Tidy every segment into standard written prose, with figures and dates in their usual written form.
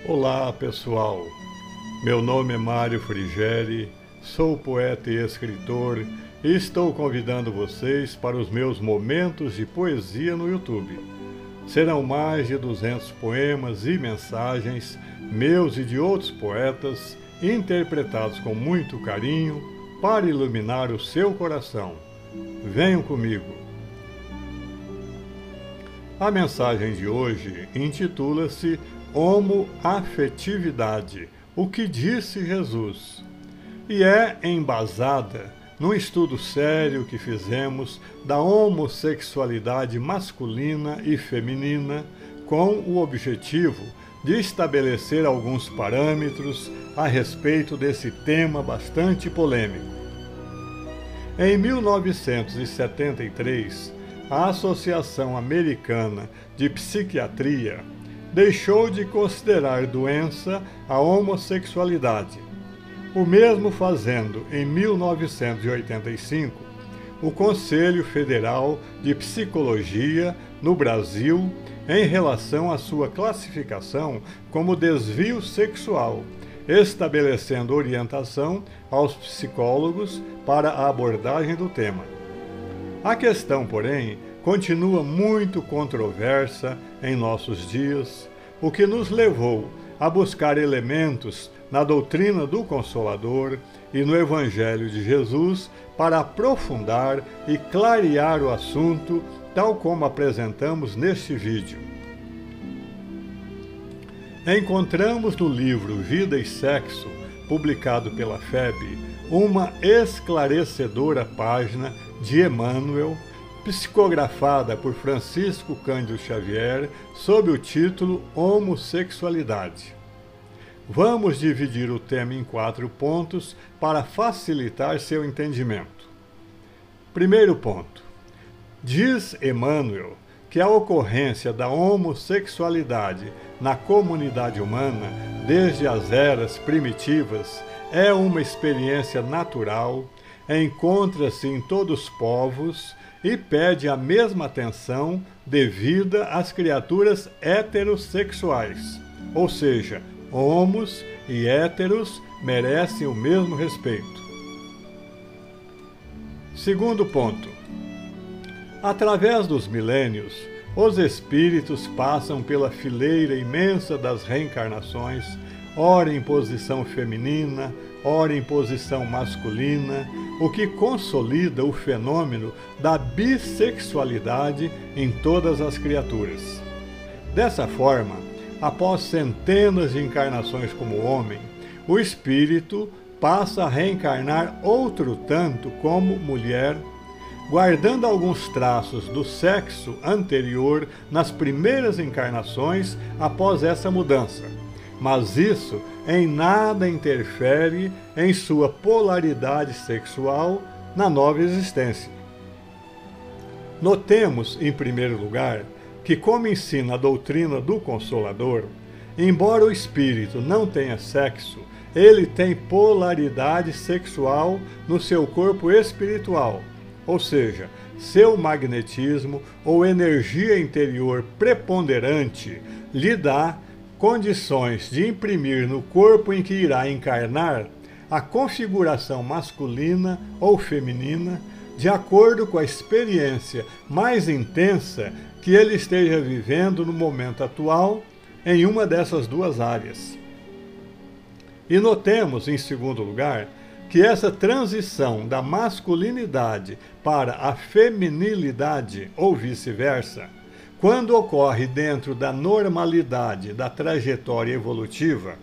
Olá pessoal, meu nome é Mário Frigeri, sou poeta e escritor e estou convidando vocês para os meus momentos de poesia no YouTube. Serão mais de 200 poemas e mensagens, meus e de outros poetas, interpretados com muito carinho para iluminar o seu coração. Venham comigo! A mensagem de hoje intitula-se Homoafetividade, o que disse Jesus, e é embasada num estudo sério que fizemos da homossexualidade masculina e feminina, com o objetivo de estabelecer alguns parâmetros a respeito desse tema bastante polêmico. Em 1973, a Associação Americana de Psiquiatria deixou de considerar doença a homossexualidade. O mesmo fazendo, em 1985, o Conselho Federal de Psicologia no Brasil em relação à sua classificação como desvio sexual, estabelecendo orientação aos psicólogos para a abordagem do tema. A questão, porém, continua muito controversa em nossos dias, o que nos levou a buscar elementos na doutrina do Consolador e no Evangelho de Jesus para aprofundar e clarear o assunto, tal como apresentamos neste vídeo. Encontramos no livro Vida e Sexo, publicado pela FEB, uma esclarecedora página de Emmanuel, psicografada por Francisco Cândido Xavier, sob o título Homossexualidade. Vamos dividir o tema em 4 pontos para facilitar seu entendimento. Primeiro ponto. Diz Emmanuel que a ocorrência da homossexualidade na comunidade humana, desde as eras primitivas, é uma experiência natural, encontra-se em todos os povos e pede a mesma atenção devida às criaturas heterossexuais, ou seja, homos e héteros merecem o mesmo respeito. Segundo ponto. Através dos milênios, os espíritos passam pela fileira imensa das reencarnações, ora em posição feminina, ora em posição masculina, o que consolida o fenômeno da bissexualidade em todas as criaturas. Dessa forma, após centenas de encarnações como homem, o espírito passa a reencarnar outro tanto como mulher, guardando alguns traços do sexo anterior nas primeiras encarnações após essa mudança. Mas isso em nada interfere em sua polaridade sexual na nova existência. Notemos, em primeiro lugar, que, como ensina a doutrina do Consolador, embora o espírito não tenha sexo, ele tem polaridade sexual no seu corpo espiritual, ou seja, seu magnetismo ou energia interior preponderante lhe dá condições de imprimir no corpo em que irá encarnar a configuração masculina ou feminina, de acordo com a experiência mais intensa que ele esteja vivendo no momento atual em uma dessas duas áreas. E notemos, em segundo lugar, que essa transição da masculinidade para a feminilidade, ou vice-versa, quando ocorre dentro da normalidade da trajetória evolutiva,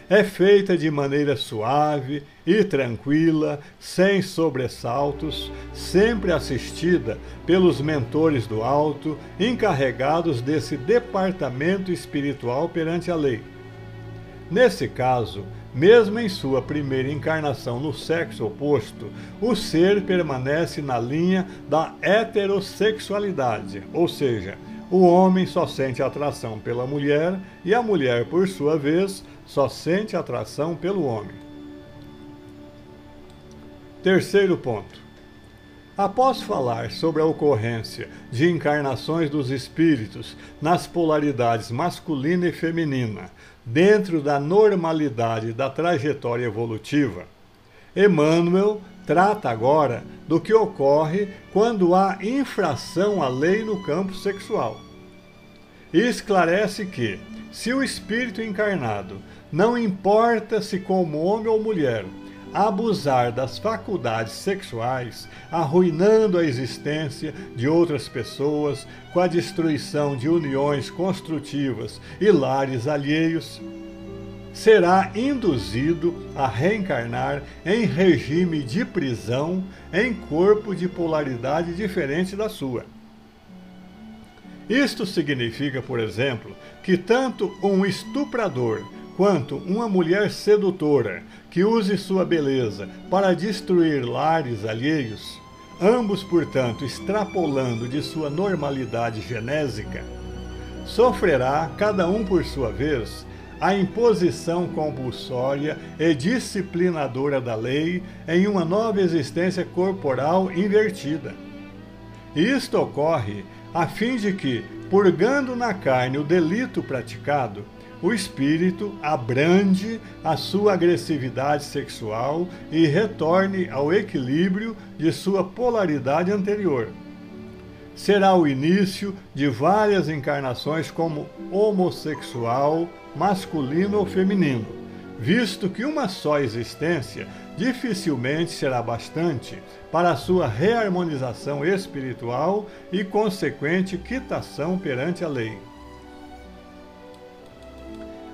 é feita de maneira suave e tranquila, sem sobressaltos, sempre assistida pelos mentores do alto, encarregados desse departamento espiritual perante a lei. Nesse caso, mesmo em sua primeira encarnação no sexo oposto, o ser permanece na linha da heterossexualidade, ou seja, o homem só sente atração pela mulher e a mulher, por sua vez, só sente atração pelo homem. Terceiro ponto. Após falar sobre a ocorrência de encarnações dos espíritos nas polaridades masculina e feminina, dentro da normalidade da trajetória evolutiva, Emmanuel trata agora do que ocorre quando há infração à lei no campo sexual. E esclarece que, se o espírito encarnado, não importa se como homem ou mulher, abusar das faculdades sexuais, arruinando a existência de outras pessoas com a destruição de uniões construtivas e lares alheios, será induzido a reencarnar em regime de prisão em corpo de polaridade diferente da sua. Isto significa, por exemplo, que tanto um estuprador quanto uma mulher sedutora que use sua beleza para destruir lares alheios, ambos, portanto, extrapolando de sua normalidade genésica, sofrerá, cada um por sua vez, a imposição compulsória e disciplinadora da lei em uma nova existência corporal invertida. Isto ocorre a fim de que, purgando na carne o delito praticado, o espírito abrande a sua agressividade sexual e retorne ao equilíbrio de sua polaridade anterior. Será o início de várias encarnações como homossexual, masculino ou feminino, visto que uma só existência dificilmente será bastante para a sua reharmonização espiritual e consequente quitação perante a lei.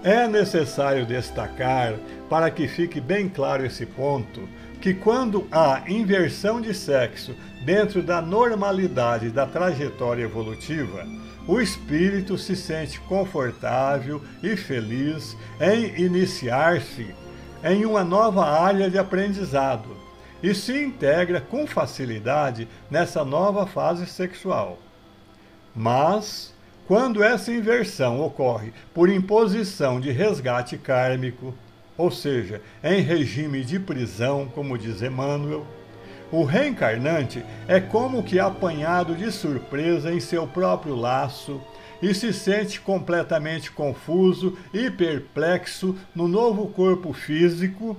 É necessário destacar, para que fique bem claro esse ponto, que quando há inversão de sexo dentro da normalidade da trajetória evolutiva, o espírito se sente confortável e feliz em iniciar-se em uma nova área de aprendizado e se integra com facilidade nessa nova fase sexual. Mas, quando essa inversão ocorre por imposição de resgate kármico, ou seja, em regime de prisão, como diz Emmanuel, o reencarnante é como que apanhado de surpresa em seu próprio laço e se sente completamente confuso e perplexo no novo corpo físico,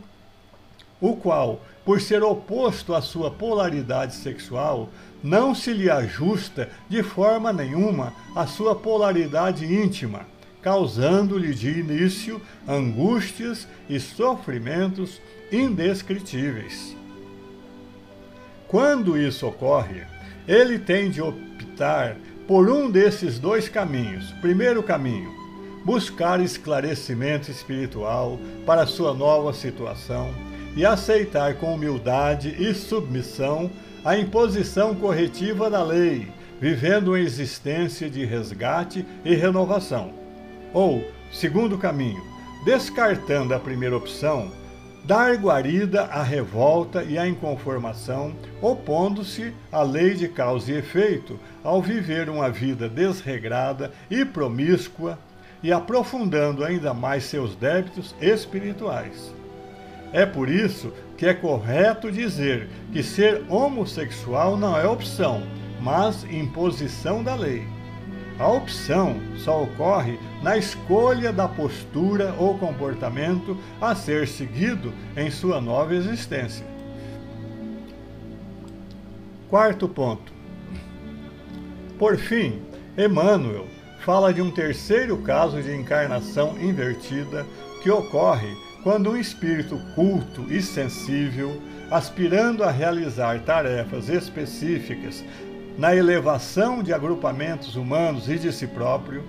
o qual, por ser oposto à sua polaridade sexual, não se lhe ajusta de forma nenhuma à sua polaridade íntima, causando-lhe de início angústias e sofrimentos indescritíveis. Quando isso ocorre, ele tem de optar por um desses dois caminhos. Primeiro caminho, buscar esclarecimento espiritual para sua nova situação e aceitar com humildade e submissão a imposição corretiva da lei, vivendo uma existência de resgate e renovação. Ou, segundo caminho, descartando a primeira opção, dar guarida à revolta e à inconformação, opondo-se à lei de causa e efeito, ao viver uma vida desregrada e promíscua e aprofundando ainda mais seus débitos espirituais. É por isso que é correto dizer que ser homossexual não é opção, mas imposição da lei. A opção só ocorre na escolha da postura ou comportamento a ser seguido em sua nova existência. Quarto ponto. Por fim, Emmanuel fala de um terceiro caso de encarnação invertida que ocorre quando um espírito culto e sensível, aspirando a realizar tarefas específicas na elevação de agrupamentos humanos e de si próprio,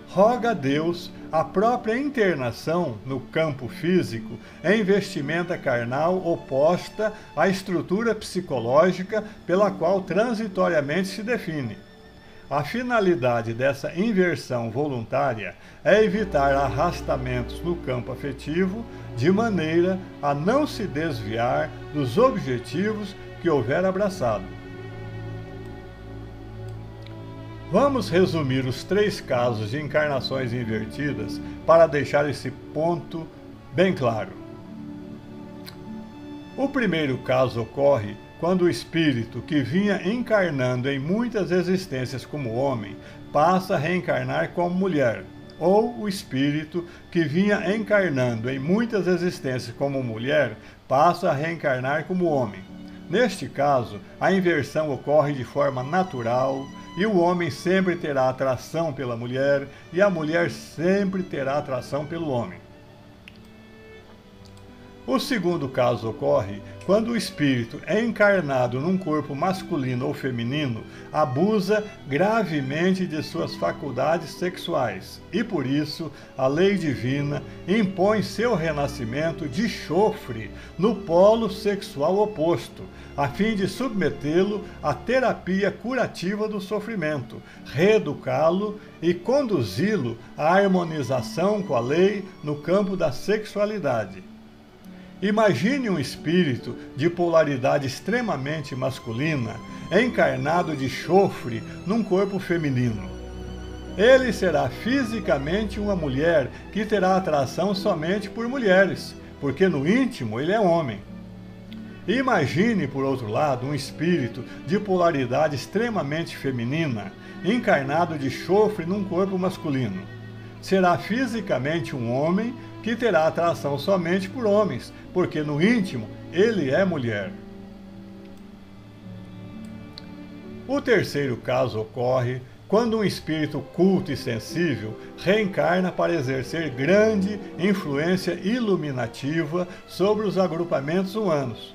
roga a Deus a própria internação no campo físico em vestimenta carnal oposta à estrutura psicológica pela qual transitoriamente se define. A finalidade dessa inversão voluntária é evitar arrastamentos no campo afetivo, de maneira a não se desviar dos objetivos que houver abraçado. Vamos resumir os 3 casos de encarnações invertidas para deixar esse ponto bem claro. O primeiro caso ocorre quando o espírito que vinha encarnando em muitas existências como homem passa a reencarnar como mulher, ou o espírito que vinha encarnando em muitas existências como mulher passa a reencarnar como homem. Neste caso, a inversão ocorre de forma natural e o homem sempre terá atração pela mulher e a mulher sempre terá atração pelo homem. O segundo caso ocorre quando o espírito é encarnado num corpo masculino ou feminino, abusa gravemente de suas faculdades sexuais e, por isso, a lei divina impõe seu renascimento de chofre no polo sexual oposto, a fim de submetê-lo à terapia curativa do sofrimento, reeducá-lo e conduzi-lo à harmonização com a lei no campo da sexualidade. Imagine um espírito de polaridade extremamente masculina, encarnado de chofre num corpo feminino. Ele será fisicamente uma mulher que terá atração somente por mulheres, porque no íntimo ele é homem. Imagine, por outro lado, um espírito de polaridade extremamente feminina, encarnado de chofre num corpo masculino. Será fisicamente um homem que terá atração somente por homens, porque no íntimo ele é mulher. O terceiro caso ocorre quando um espírito culto e sensível reencarna para exercer grande influência iluminativa sobre os agrupamentos humanos.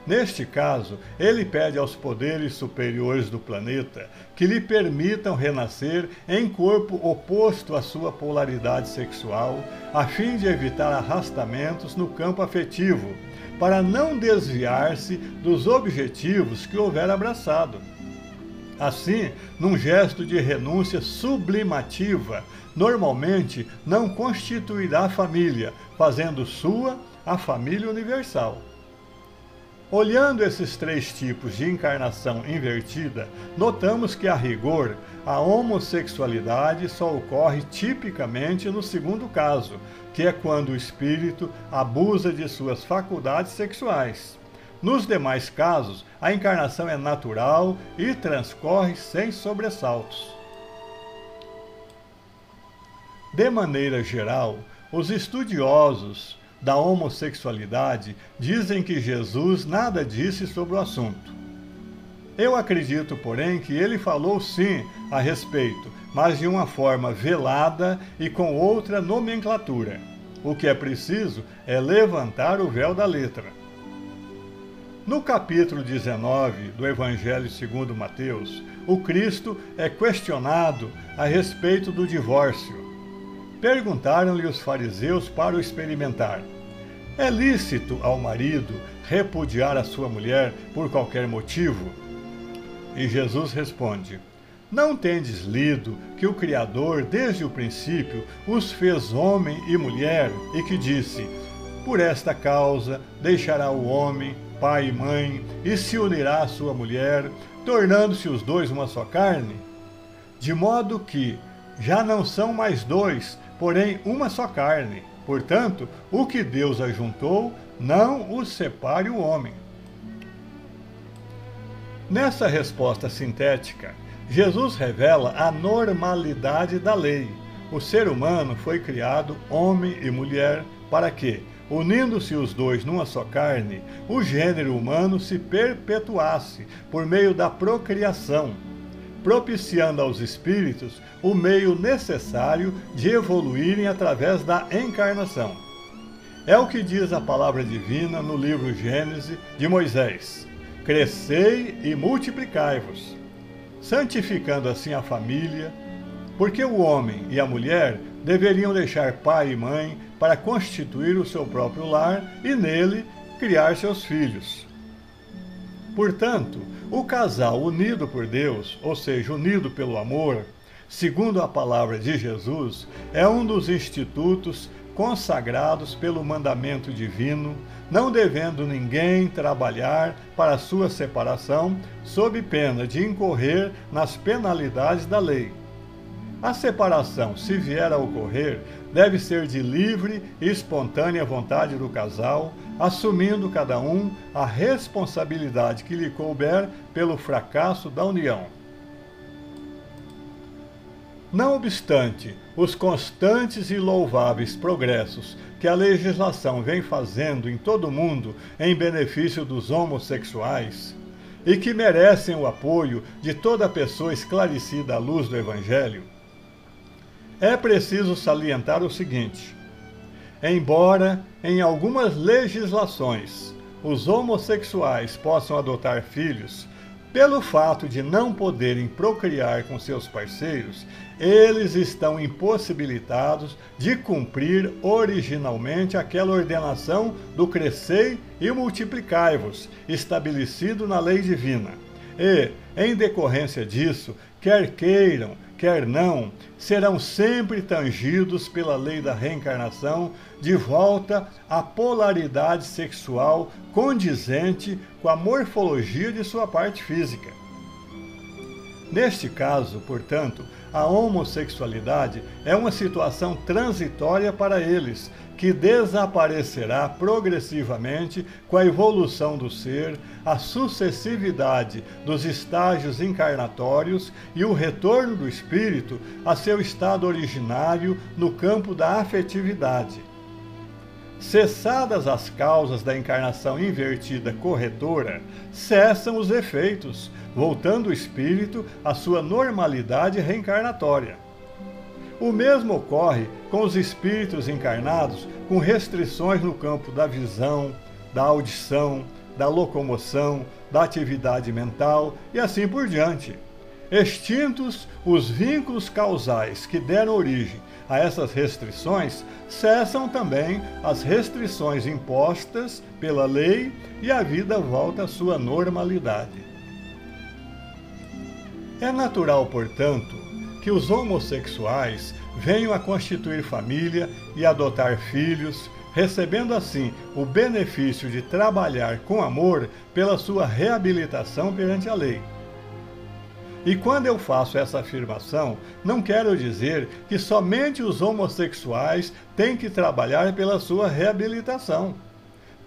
Neste caso, ele pede aos poderes superiores do planeta que lhe permitam renascer em corpo oposto à sua polaridade sexual, a fim de evitar arrastamentos no campo afetivo, para não desviar-se dos objetivos que houver abraçado. Assim, num gesto de renúncia sublimativa, normalmente não constituirá família, fazendo sua a família universal. Olhando esses três tipos de encarnação invertida, notamos que, a rigor, a homossexualidade só ocorre tipicamente no segundo caso, que é quando o espírito abusa de suas faculdades sexuais. Nos demais casos, a encarnação é natural e transcorre sem sobressaltos. De maneira geral, os estudiosos da homossexualidade dizem que Jesus nada disse sobre o assunto. Eu acredito, porém, que ele falou sim a respeito, mas de uma forma velada e com outra nomenclatura. O que é preciso é levantar o véu da letra. No capítulo 19 do Evangelho segundo Mateus, o Cristo é questionado a respeito do divórcio. Perguntaram-lhe os fariseus para o experimentar: é lícito ao marido repudiar a sua mulher por qualquer motivo? E Jesus responde: não tendes lido que o Criador, desde o princípio, os fez homem e mulher, e que disse: por esta causa deixará o homem pai e mãe, e se unirá à sua mulher, tornando-se os dois uma só carne? De modo que já não são mais dois, porém uma só carne. Portanto, o que Deus ajuntou, não os separe o homem. Nessa resposta sintética, Jesus revela a normalidade da lei. O ser humano foi criado homem e mulher para que, unindo-se os dois numa só carne, o gênero humano se perpetuasse por meio da procriação, propiciando aos espíritos o meio necessário de evoluírem através da encarnação. É o que diz a palavra divina no livro Gênesis de Moisés: crescei e multiplicai-vos, santificando assim a família, porque o homem e a mulher deveriam deixar pai e mãe para constituir o seu próprio lar e nele criar seus filhos. Portanto, o casal unido por Deus, ou seja, unido pelo amor, segundo a palavra de Jesus, é um dos institutos consagrados pelo mandamento divino, não devendo ninguém trabalhar para sua separação, sob pena de incorrer nas penalidades da lei. A separação, se vier a ocorrer, deve ser de livre e espontânea vontade do casal, assumindo cada um a responsabilidade que lhe couber pelo fracasso da união. Não obstante os constantes e louváveis progressos que a legislação vem fazendo em todo o mundo em benefício dos homossexuais, e que merecem o apoio de toda pessoa esclarecida à luz do Evangelho, é preciso salientar o seguinte: embora em algumas legislações os homossexuais possam adotar filhos, pelo fato de não poderem procriar com seus parceiros, eles estão impossibilitados de cumprir originalmente aquela ordenação do crescei e multiplicai-vos, estabelecido na lei divina. E, em decorrência disso, quer queiram, quer não, serão sempre tangidos pela lei da reencarnação de volta à polaridade sexual condizente com a morfologia de sua parte física. Neste caso, portanto, a homossexualidade é uma situação transitória para eles, que desaparecerá progressivamente com a evolução do ser, a sucessividade dos estágios encarnatórios e o retorno do espírito a seu estado originário no campo da afetividade. Cessadas as causas da encarnação invertida corretora, cessam os efeitos, voltando o espírito à sua normalidade reencarnatória. O mesmo ocorre com os espíritos encarnados com restrições no campo da visão, da audição, da locomoção, da atividade mental e assim por diante. Extintos os vínculos causais que deram origem a essas restrições, cessam também as restrições impostas pela lei e a vida volta à sua normalidade. É natural, portanto, que os homossexuais venham a constituir família e adotar filhos, recebendo assim o benefício de trabalhar com amor pela sua reabilitação perante a lei. E quando eu faço essa afirmação, não quero dizer que somente os homossexuais têm que trabalhar pela sua reabilitação.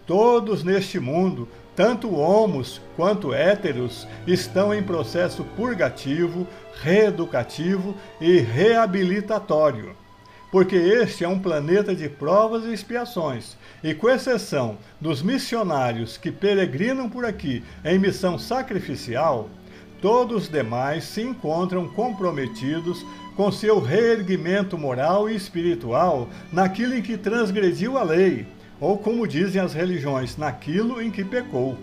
Todos neste mundo, tanto homos quanto héteros, estão em processo purgativo, reeducativo e reabilitatório. Porque este é um planeta de provas e expiações, e com exceção dos missionários que peregrinam por aqui em missão sacrificial, todos os demais se encontram comprometidos com seu reerguimento moral e espiritual naquilo em que transgrediu a lei, ou como dizem as religiões, naquilo em que pecou.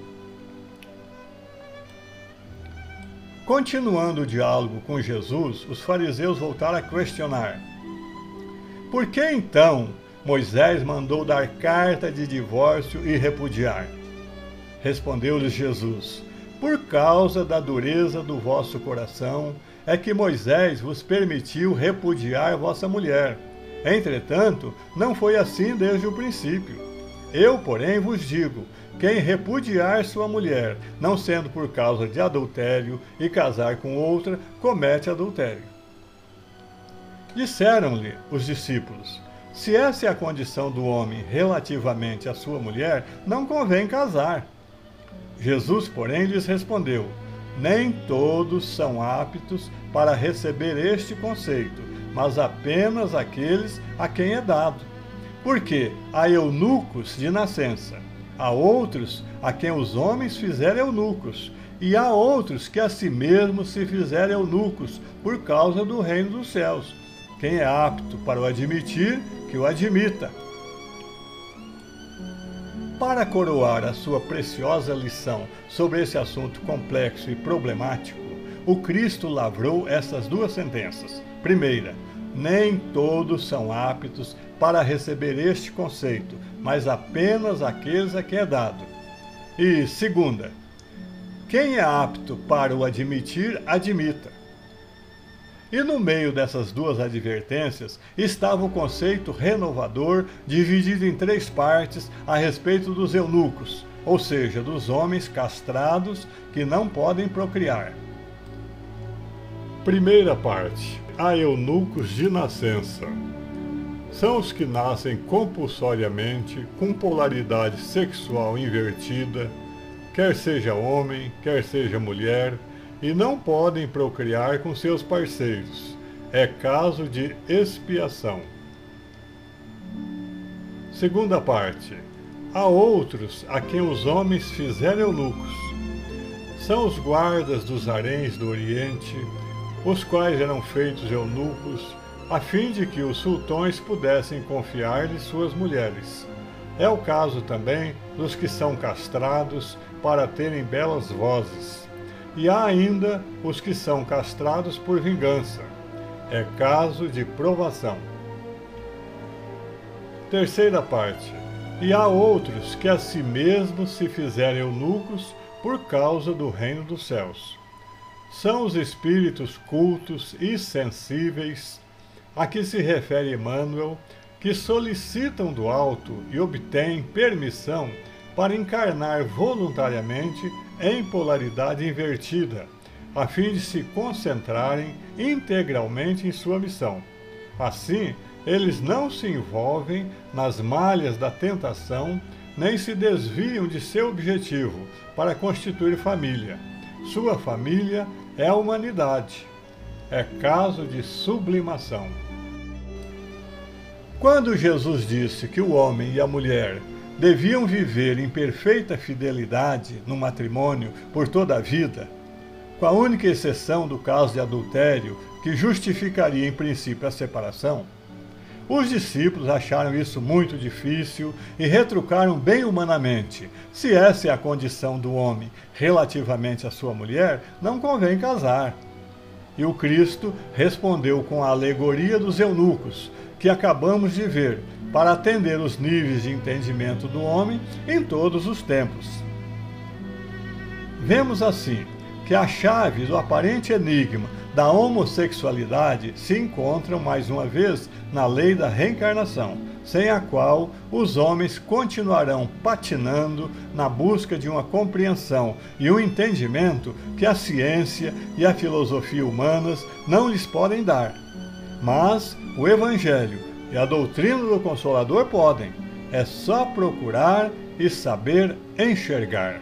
Continuando o diálogo com Jesus, os fariseus voltaram a questionar: por que então Moisés mandou dar carta de divórcio e repudiar? Respondeu-lhes Jesus: por causa da dureza do vosso coração, é que Moisés vos permitiu repudiar vossa mulher. Entretanto, não foi assim desde o princípio. Eu, porém, vos digo, quem repudiar sua mulher, não sendo por causa de adultério, e casar com outra, comete adultério. Disseram-lhe os discípulos: se essa é a condição do homem relativamente à sua mulher, não convém casar. Jesus, porém, lhes respondeu: nem todos são aptos para receber este conceito, mas apenas aqueles a quem é dado. Porque há eunucos de nascença, há outros a quem os homens fizerem eunucos, e há outros que a si mesmos se fizerem eunucos por causa do reino dos céus. Quem é apto para o admitir, que o admita. Para coroar a sua preciosa lição sobre esse assunto complexo e problemático, o Cristo lavrou essas duas sentenças. Primeira, nem todos são aptos para receber este conceito, mas apenas aqueles a quem é dado. E segunda, quem é apto para o admitir, admita. E no meio dessas duas advertências estava o conceito renovador, dividido em três partes a respeito dos eunucos, ou seja, dos homens castrados que não podem procriar. Primeira parte: há eunucos de nascença. São os que nascem compulsoriamente com polaridade sexual invertida, quer seja homem, quer seja mulher, e não podem procriar com seus parceiros. É caso de expiação. Segunda parte. Há outros a quem os homens fizeram eunucos. São os guardas dos haréns do Oriente, os quais eram feitos eunucos, a fim de que os sultões pudessem confiar-lhes suas mulheres. É o caso também dos que são castrados para terem belas vozes. E há ainda os que são castrados por vingança. É caso de provação. Terceira parte. E há outros que a si mesmos se fizeram eunucos por causa do reino dos céus. São os espíritos cultos e sensíveis, a que se refere Emmanuel, que solicitam do alto e obtêm permissão para encarnar voluntariamente em polaridade invertida, a fim de se concentrarem integralmente em sua missão. Assim, eles não se envolvem nas malhas da tentação, nem se desviam de seu objetivo para constituir família. Sua família é a humanidade. É caso de sublimação. Quando Jesus disse que o homem e a mulher deviam viver em perfeita fidelidade no matrimônio por toda a vida, com a única exceção do caso de adultério, que justificaria em princípio a separação, os discípulos acharam isso muito difícil e retrucaram bem humanamente: se essa é a condição do homem relativamente à sua mulher, não convém casar. E o Cristo respondeu com a alegoria dos eunucos, que acabamos de ver, para atender os níveis de entendimento do homem em todos os tempos. Vemos assim que a chave do aparente enigma da homossexualidade se encontram mais uma vez na lei da reencarnação, sem a qual os homens continuarão patinando na busca de uma compreensão e um entendimento que a ciência e a filosofia humanas não lhes podem dar. Mas o Evangelho e a doutrina do Consolador podem. É só procurar e saber enxergar.